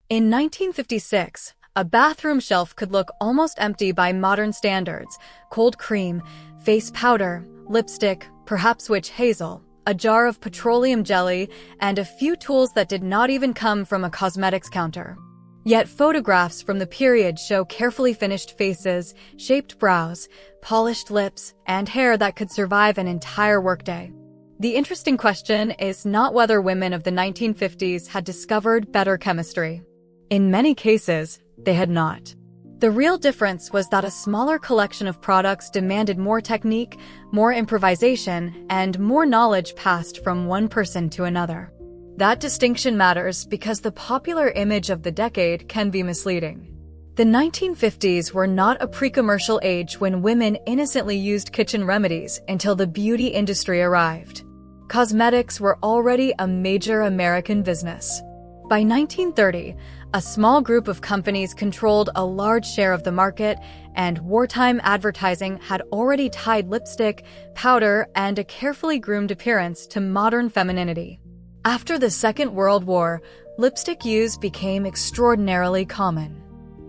In 1956, a bathroom shelf could look almost empty by modern standards. Cold cream, face powder, lipstick, perhaps witch hazel, a jar of petroleum jelly, and a few tools that did not even come from a cosmetics counter. Yet photographs from the period show carefully finished faces, shaped brows, polished lips, and hair that could survive an entire workday. The interesting question is not whether women of the 1950s had discovered better chemistry. In many cases, they had not. The real difference was that a smaller collection of products demanded more technique, more improvisation, and more knowledge passed from one person to another. That distinction matters because the popular image of the decade can be misleading. The 1950s were not a pre-commercial age when women innocently used kitchen remedies until the beauty industry arrived. Cosmetics were already a major American business. By 1930, a small group of companies controlled a large share of the market, and wartime advertising had already tied lipstick, powder, and a carefully groomed appearance to modern femininity. After the Second World War, lipstick use became extraordinarily common.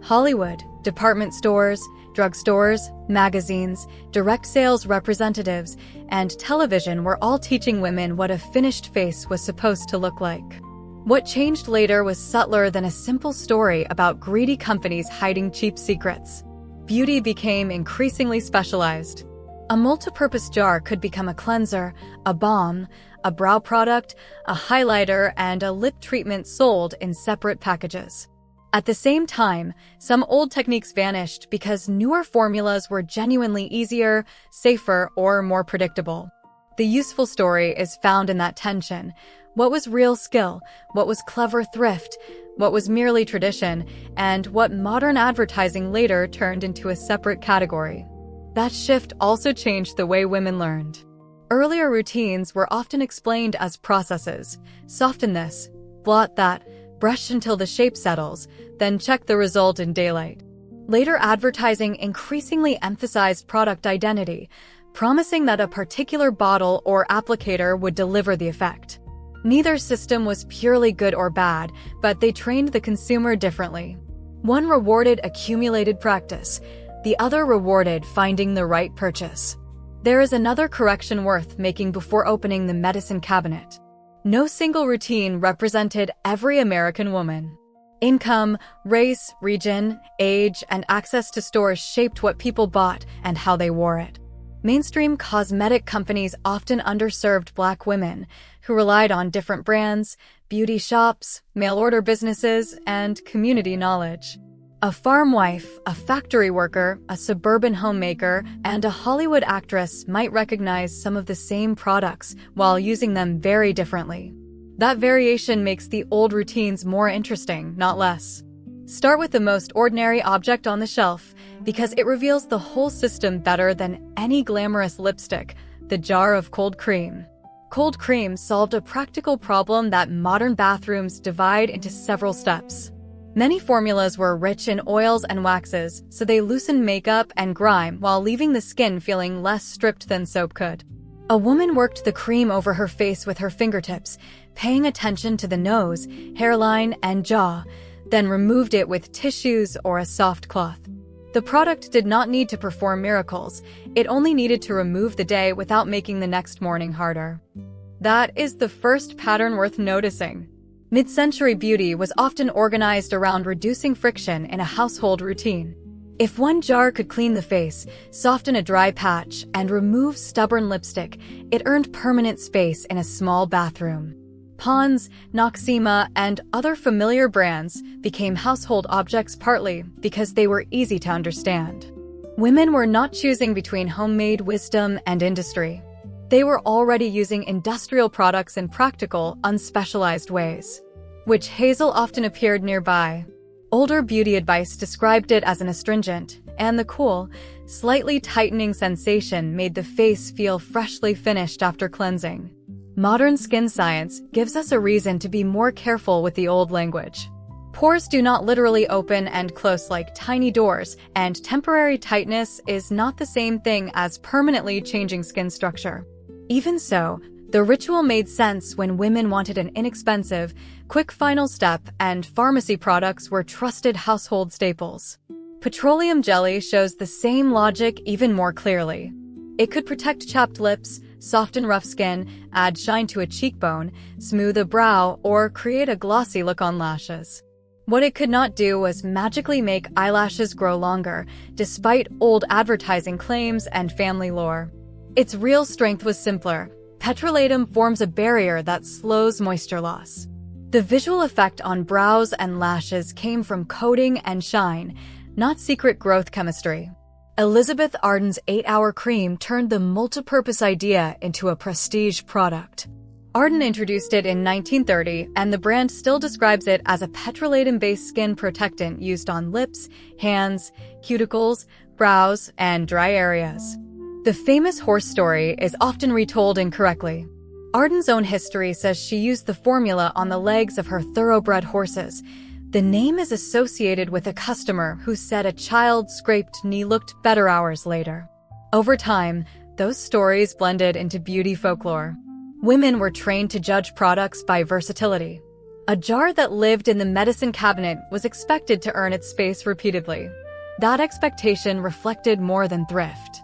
Hollywood, department stores, drugstores, magazines, direct sales representatives, and television were all teaching women what a finished face was supposed to look like. What changed later was subtler than a simple story about greedy companies hiding cheap secrets. Beauty became increasingly specialized. A multipurpose jar could become a cleanser, a balm, a brow product, a highlighter, and a lip treatment sold in separate packages. At the same time, some old techniques vanished because newer formulas were genuinely easier, safer, or more predictable. The useful story is found in that tension. What was real skill? What was clever thrift? What was merely tradition? And what modern advertising later turned into a separate category? That shift also changed the way women learned. Earlier routines were often explained as processes. Soften this, blot that, brush until the shape settles, then check the result in daylight. Later advertising increasingly emphasized product identity, promising that a particular bottle or applicator would deliver the effect. Neither system was purely good or bad, but they trained the consumer differently. One rewarded accumulated practice, the other rewarded finding the right purchase. There is another correction worth making before opening the medicine cabinet. No single routine represented every American woman. Income, race, region, age, and access to stores shaped what people bought and how they wore it. Mainstream cosmetic companies often underserved Black women, who relied on different brands, beauty shops, mail-order businesses, and community knowledge. A farm wife, a factory worker, a suburban homemaker, and a Hollywood actress might recognize some of the same products while using them very differently. That variation makes the old routines more interesting, not less. Start with the most ordinary object on the shelf, because it reveals the whole system better than any glamorous lipstick, the jar of cold cream. Cold cream solved a practical problem that modern bathrooms divide into several steps. Many formulas were rich in oils and waxes, so they loosened makeup and grime while leaving the skin feeling less stripped than soap could. A woman worked the cream over her face with her fingertips, paying attention to the nose, hairline, and jaw, then removed it with tissues or a soft cloth. The product did not need to perform miracles, it only needed to remove the day without making the next morning harder. That is the first pattern worth noticing. Mid-century beauty was often organized around reducing friction in a household routine. If one jar could clean the face, soften a dry patch, and remove stubborn lipstick, it earned permanent space in a small bathroom. Pond's, Noxzema, and other familiar brands became household objects partly because they were easy to understand. Women were not choosing between homemade wisdom and industry. They were already using industrial products in practical, unspecialized ways. Witch hazel often appeared nearby. Older beauty advice described it as an astringent, and the cool, slightly tightening sensation made the face feel freshly finished after cleansing. Modern skin science gives us a reason to be more careful with the old language. Pores do not literally open and close like tiny doors, and temporary tightness is not the same thing as permanently changing skin structure. Even so, The ritual made sense when women wanted an inexpensive, quick final step, and pharmacy products were trusted household staples. Petroleum jelly shows the same logic even more clearly. It could protect chapped lips, soften rough skin, add shine to a cheekbone, smooth a brow, or create a glossy look on lashes. What it could not do was magically make eyelashes grow longer, despite old advertising claims and family lore. Its real strength was simpler. Petroleum forms a barrier that slows moisture loss. The visual effect on brows and lashes came from coating and shine, not secret growth chemistry. Elizabeth Arden's 8-hour cream turned the multipurpose idea into a prestige product. Arden introduced it in 1930, and the brand still describes it as a petroleum-based skin protectant used on lips, hands, cuticles, brows, and dry areas. The famous horse story is often retold incorrectly. Arden's own history says she used the formula on the legs of her thoroughbred horses. The name is associated with a customer who said a child's scraped knee looked better hours later. Over time, those stories blended into beauty folklore. Women were trained to judge products by versatility. A jar that lived in the medicine cabinet was expected to earn its space repeatedly. That expectation reflected more than thrift.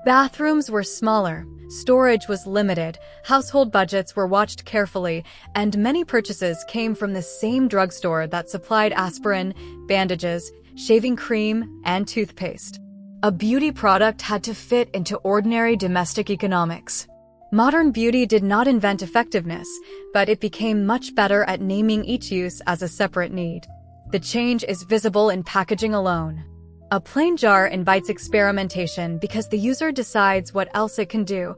Bathrooms were smaller, storage was limited, household budgets were watched carefully, and many purchases came from the same drugstore that supplied aspirin, bandages, shaving cream, and toothpaste. A beauty product had to fit into ordinary domestic economics. Modern beauty did not invent effectiveness, but it became much better at naming each use as a separate need. The change is visible in packaging alone. A plain jar invites experimentation because the user decides what else it can do.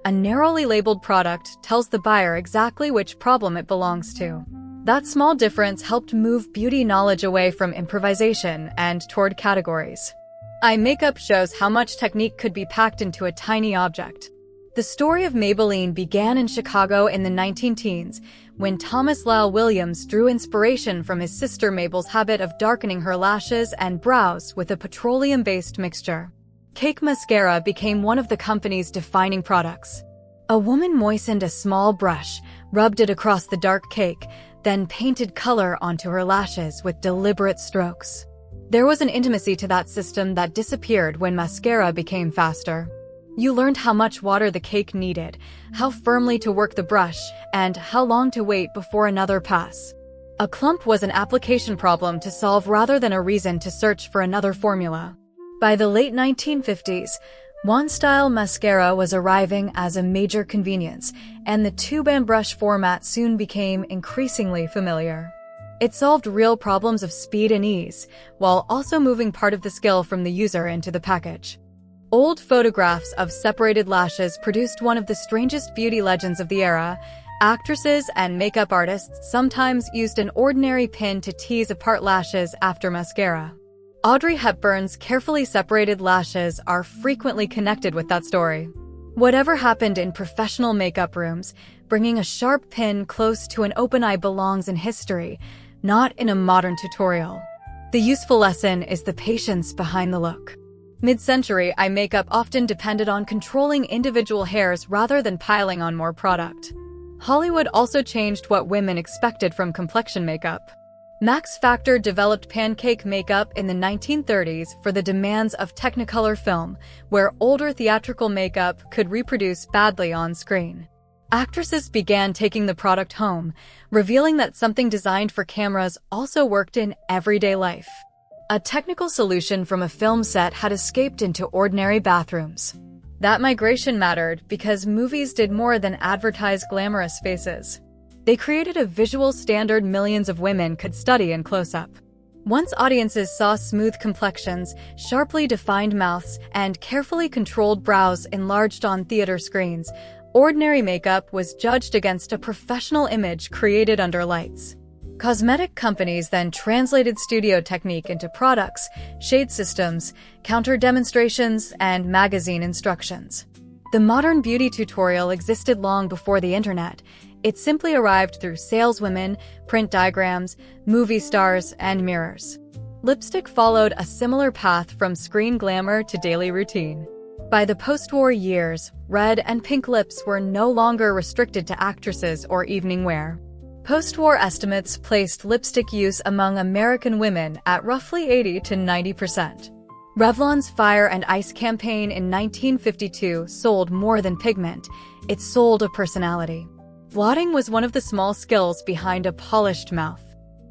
A narrowly labeled product tells the buyer exactly which problem it belongs to. That small difference helped move beauty knowledge away from improvisation and toward categories. Eye makeup shows how much technique could be packed into a tiny object. The story of Maybelline began in Chicago in the 19-teens, when Thomas Lyle Williams drew inspiration from his sister Mabel's habit of darkening her lashes and brows with a petroleum-based mixture. Cake mascara became one of the company's defining products. A woman moistened a small brush, rubbed it across the dark cake, then painted color onto her lashes with deliberate strokes. There was an intimacy to that system that disappeared when mascara became faster. You learned how much water the cake needed, how firmly to work the brush, and how long to wait before another pass. A clump was an application problem to solve rather than a reason to search for another formula. By the late 1950s, wand-style mascara was arriving as a major convenience, and the tube and brush format soon became increasingly familiar. It solved real problems of speed and ease, while also moving part of the skill from the user into the package. Old photographs of separated lashes produced one of the strangest beauty legends of the era. Actresses and makeup artists sometimes used an ordinary pin to tease apart lashes after mascara. Audrey Hepburn's carefully separated lashes are frequently connected with that story. Whatever happened in professional makeup rooms, bringing a sharp pin close to an open eye belongs in history, not in a modern tutorial. The useful lesson is the patience behind the look. Mid-century, eye makeup often depended on controlling individual hairs rather than piling on more product. Hollywood also changed what women expected from complexion makeup. Max Factor developed pancake makeup in the 1930s for the demands of Technicolor film, where older theatrical makeup could reproduce badly on screen. Actresses began taking the product home, revealing that something designed for cameras also worked in everyday life. A technical solution from a film set had escaped into ordinary bathrooms. That migration mattered because movies did more than advertise glamorous faces. They created a visual standard millions of women could study in close-up. Once audiences saw smooth complexions, sharply defined mouths, and carefully controlled brows enlarged on theater screens, ordinary makeup was judged against a professional image created under lights. Cosmetic companies then translated studio technique into products, shade systems, counter demonstrations, and magazine instructions. The modern beauty tutorial existed long before the internet. It simply arrived through saleswomen, print diagrams, movie stars, and mirrors. Lipstick followed a similar path from screen glamour to daily routine. By the post-war years, red and pink lips were no longer restricted to actresses or evening wear. Post-war estimates placed lipstick use among American women at roughly 80 to 90%. Revlon's Fire and Ice campaign in 1952 sold more than pigment, it sold a personality. Blotting was one of the small skills behind a polished mouth.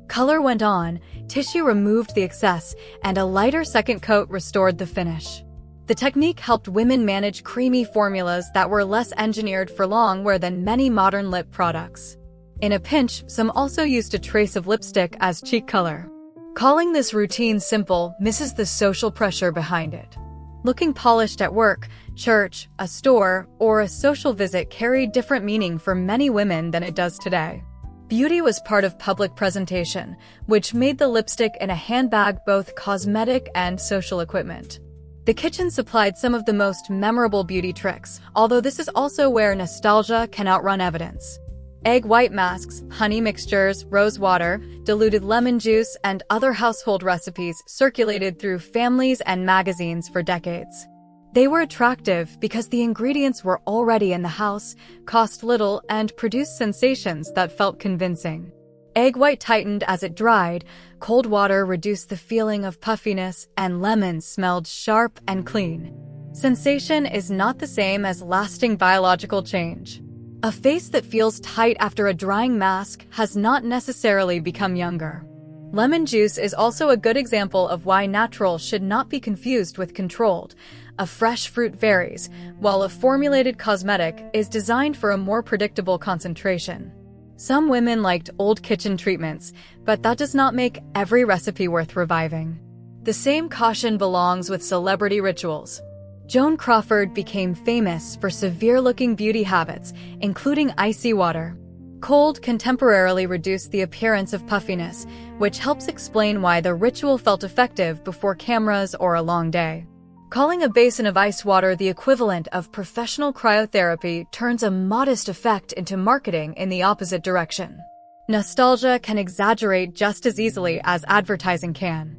Color went on, tissue removed the excess, and a lighter second coat restored the finish. The technique helped women manage creamy formulas that were less engineered for long wear than many modern lip products. In a pinch, some also used a trace of lipstick as cheek color. Calling this routine simple misses the social pressure behind it. Looking polished at work, church, a store, or a social visit carried different meaning for many women than it does today. Beauty was part of public presentation, which made the lipstick in a handbag both cosmetic and social equipment. The kitchen supplied some of the most memorable beauty tricks, although this is also where nostalgia can outrun evidence. Egg white masks, honey mixtures, rose water, diluted lemon juice, and other household recipes circulated through families and magazines for decades. They were attractive because the ingredients were already in the house, cost little, and produced sensations that felt convincing. Egg white tightened as it dried, cold water reduced the feeling of puffiness, and lemon smelled sharp and clean. Sensation is not the same as lasting biological change. A face that feels tight after a drying mask has not necessarily become younger. Lemon juice is also a good example of why natural should not be confused with controlled. A fresh fruit varies, while a formulated cosmetic is designed for a more predictable concentration. Some women liked old kitchen treatments, but that does not make every recipe worth reviving. The same caution belongs with celebrity rituals. Joan Crawford became famous for severe-looking beauty habits, including icy water. Cold can temporarily reduce the appearance of puffiness, which helps explain why the ritual felt effective before cameras or a long day. Calling a basin of ice water the equivalent of professional cryotherapy turns a modest effect into marketing in the opposite direction. Nostalgia can exaggerate just as easily as advertising can.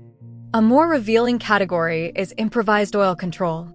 A more revealing category is improvised oil control.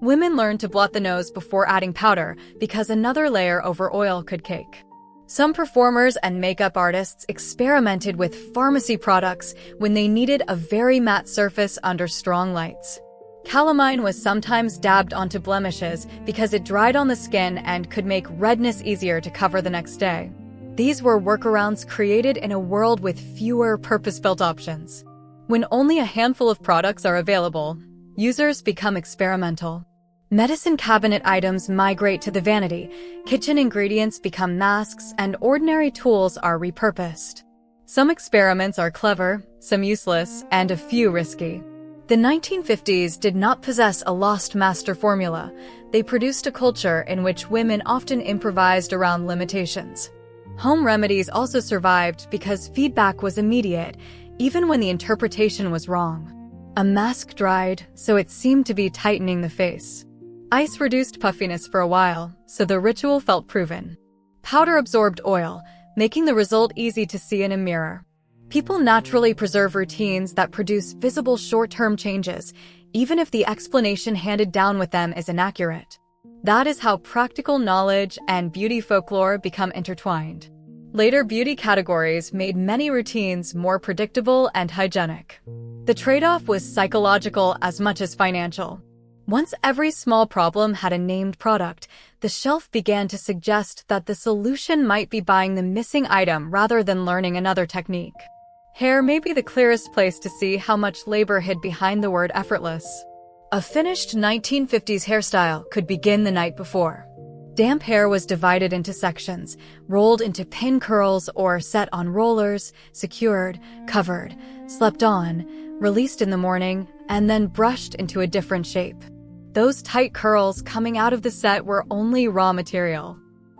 Women learned to blot the nose before adding powder because another layer over oil could cake. Some performers and makeup artists experimented with pharmacy products when they needed a very matte surface under strong lights. Calamine was sometimes dabbed onto blemishes because it dried on the skin and could make redness easier to cover the next day. These were workarounds created in a world with fewer purpose-built options. When only a handful of products are available, users become experimental. Medicine cabinet items migrate to the vanity, kitchen ingredients become masks, and ordinary tools are repurposed. Some experiments are clever, some useless, and a few risky. The 1950s did not possess a lost master formula. They produced a culture in which women often improvised around limitations. Home remedies also survived because feedback was immediate, even when the interpretation was wrong. A mask dried, so it seemed to be tightening the face. Ice reduced puffiness for a while, so the ritual felt proven. Powder absorbed oil, making the result easy to see in a mirror. People naturally preserve routines that produce visible short-term changes, even if the explanation handed down with them is inaccurate. That is how practical knowledge and beauty folklore become intertwined. Later beauty categories made many routines more predictable and hygienic. The trade-off was psychological as much as financial. Once every small problem had a named product, the shelf began to suggest that the solution might be buying the missing item rather than learning another technique. Hair may be the clearest place to see how much labor hid behind the word effortless. A finished 1950s hairstyle could begin the night before. Damp hair was divided into sections, rolled into pin curls or set on rollers, secured, covered, slept on, released in the morning, and then brushed into a different shape. Those tight curls coming out of the set were only raw material.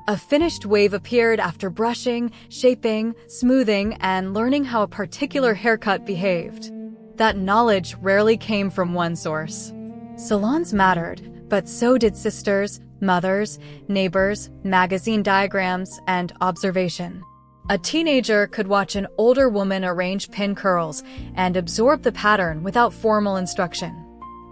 A finished wave appeared after brushing, shaping, smoothing, and learning how a particular haircut behaved. That knowledge rarely came from one source. Salons mattered, but so did sisters, mothers, neighbors, magazine diagrams, and observation. A teenager could watch an older woman arrange pin curls and absorb the pattern without formal instruction.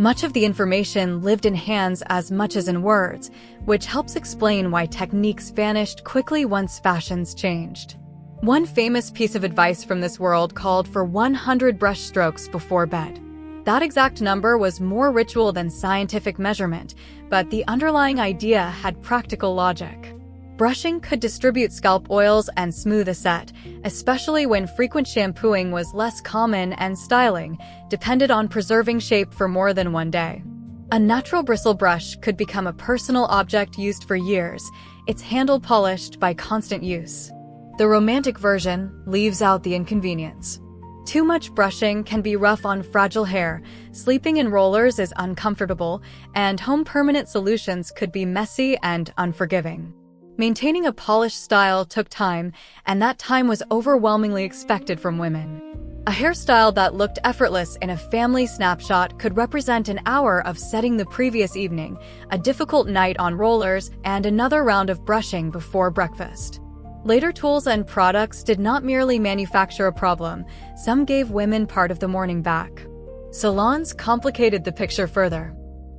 Much of the information lived in hands as much as in words, which helps explain why techniques vanished quickly once fashions changed. One famous piece of advice from this world called for 100 brush strokes before bed. That exact number was more ritual than scientific measurement, but the underlying idea had practical logic. Brushing could distribute scalp oils and smooth a set, especially when frequent shampooing was less common and styling depended on preserving shape for more than one day. A natural bristle brush could become a personal object used for years, its handle polished by constant use. The romantic version leaves out the inconvenience. Too much brushing can be rough on fragile hair, sleeping in rollers is uncomfortable, and home permanent solutions could be messy and unforgiving. Maintaining a polished style took time, and that time was overwhelmingly expected from women. A hairstyle that looked effortless in a family snapshot could represent an hour of setting the previous evening, a difficult night on rollers, and another round of brushing before breakfast. Later tools and products did not merely manufacture a problem, some gave women part of the morning back. Salons complicated the picture further.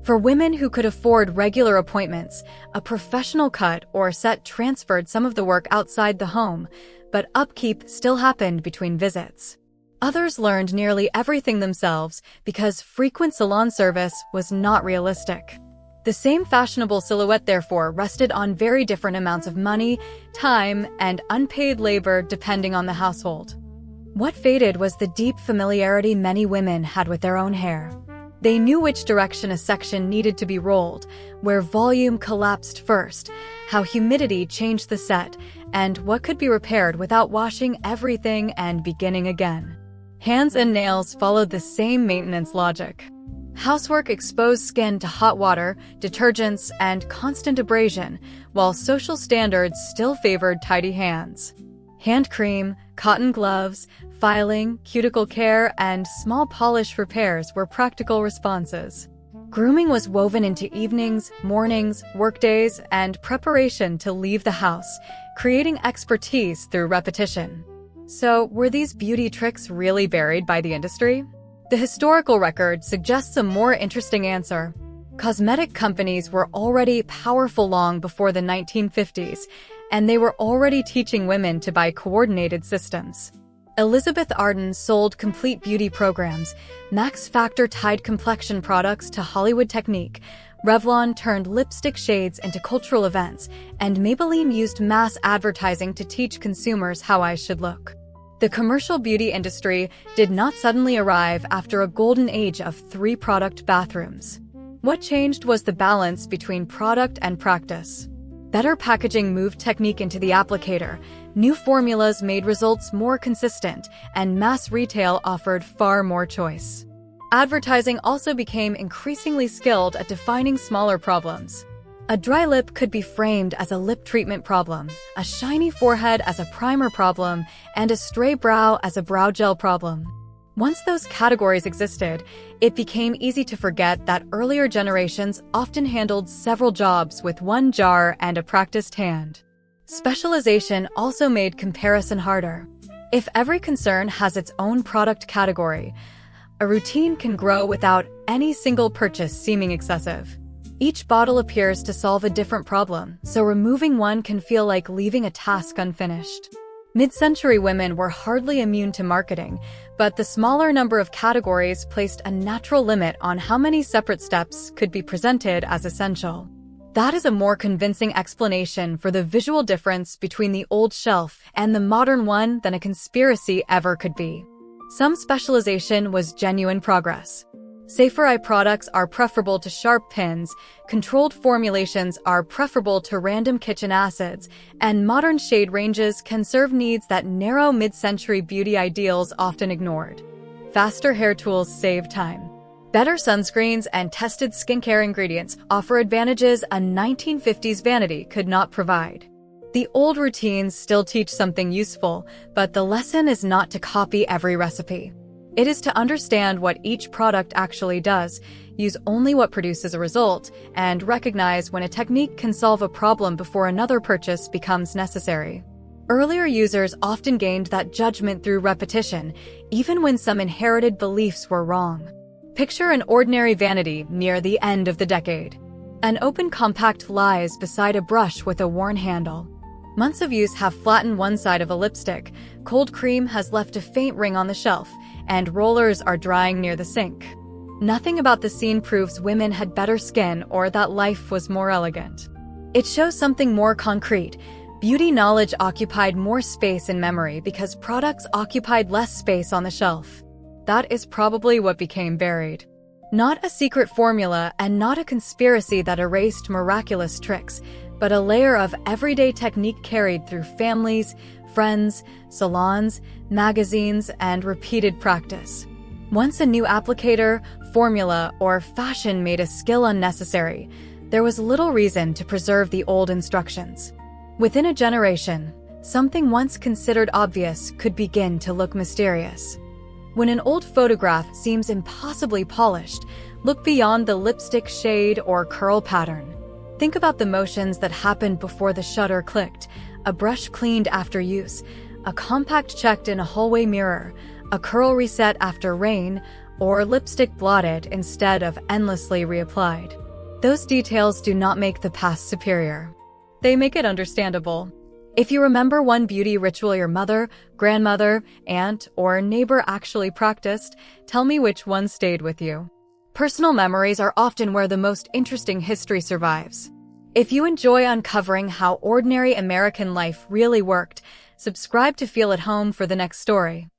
For women who could afford regular appointments, a professional cut or set transferred some of the work outside the home, but upkeep still happened between visits. Others learned nearly everything themselves because frequent salon service was not realistic. The same fashionable silhouette, therefore, rested on very different amounts of money, time, and unpaid labor depending on the household. What faded was the deep familiarity many women had with their own hair. They knew which direction a section needed to be rolled, where volume collapsed first, how humidity changed the set, and what could be repaired without washing everything and beginning again. Hands and nails followed the same maintenance logic. Housework exposed skin to hot water, detergents, and constant abrasion, while social standards still favored tidy hands. Hand cream, cotton gloves, filing, cuticle care, and small polish repairs were practical responses. Grooming was woven into evenings, mornings, workdays, and preparation to leave the house, creating expertise through repetition. So, were these beauty tricks really buried by the industry? The historical record suggests a more interesting answer. Cosmetic companies were already powerful long before the 1950s, and they were already teaching women to buy coordinated systems. Elizabeth Arden sold complete beauty programs, Max Factor tied complexion products to Hollywood technique, Revlon turned lipstick shades into cultural events, and Maybelline used mass advertising to teach consumers how eyes should look. The commercial beauty industry did not suddenly arrive after a golden age of 3-product bathrooms. What changed was the balance between product and practice. Better packaging moved technique into the applicator, new formulas made results more consistent, and mass retail offered far more choice. Advertising also became increasingly skilled at defining smaller problems. A dry lip could be framed as a lip treatment problem, a shiny forehead as a primer problem, and a stray brow as a brow gel problem. Once those categories existed, it became easy to forget that earlier generations often handled several jobs with one jar and a practiced hand. Specialization also made comparison harder. If every concern has its own product category, a routine can grow without any single purchase seeming excessive. Each bottle appears to solve a different problem, so removing one can feel like leaving a task unfinished. Mid-century women were hardly immune to marketing, but the smaller number of categories placed a natural limit on how many separate steps could be presented as essential. That is a more convincing explanation for the visual difference between the old shelf and the modern one than a conspiracy ever could be. Some specialization was genuine progress. Safer eye products are preferable to sharp pins, controlled formulations are preferable to random kitchen acids, and modern shade ranges can serve needs that narrow mid-century beauty ideals often ignored. Faster hair tools save time. Better sunscreens and tested skincare ingredients offer advantages a 1950s Vanity could not provide. The old routines still teach something useful, but the lesson is not to copy every recipe. It is to understand what each product actually does, use only what produces a result, and recognize when a technique can solve a problem before another purchase becomes necessary. Earlier users often gained that judgment through repetition, even when some inherited beliefs were wrong. Picture an ordinary vanity near the end of the decade. An open compact lies beside a brush with a worn handle. Months of use have flattened one side of a lipstick, cold cream has left a faint ring on the shelf, and rollers are drying near the sink. Nothing about the scene proves women had better skin or that life was more elegant. It shows something more concrete. Beauty knowledge occupied more space in memory because products occupied less space on the shelf. That is probably what became buried. Not a secret formula and not a conspiracy that erased miraculous tricks, but a layer of everyday technique carried through families, friends, salons, magazines, and repeated practice. Once a new applicator, formula, or fashion made a skill unnecessary, there was little reason to preserve the old instructions. Within a generation, something once considered obvious could begin to look mysterious. When an old photograph seems impossibly polished, look beyond the lipstick shade or curl pattern. Think about the motions that happened before the shutter clicked, a brush cleaned after use, a compact checked in a hallway mirror, a curl reset after rain, or lipstick blotted instead of endlessly reapplied. Those details do not make the past superior. They make it understandable. If you remember one beauty ritual your mother, grandmother, aunt, or neighbor actually practiced, tell me which one stayed with you. Personal memories are often where the most interesting history survives. If you enjoy uncovering how ordinary American life really worked, subscribe to feel at home for the next story.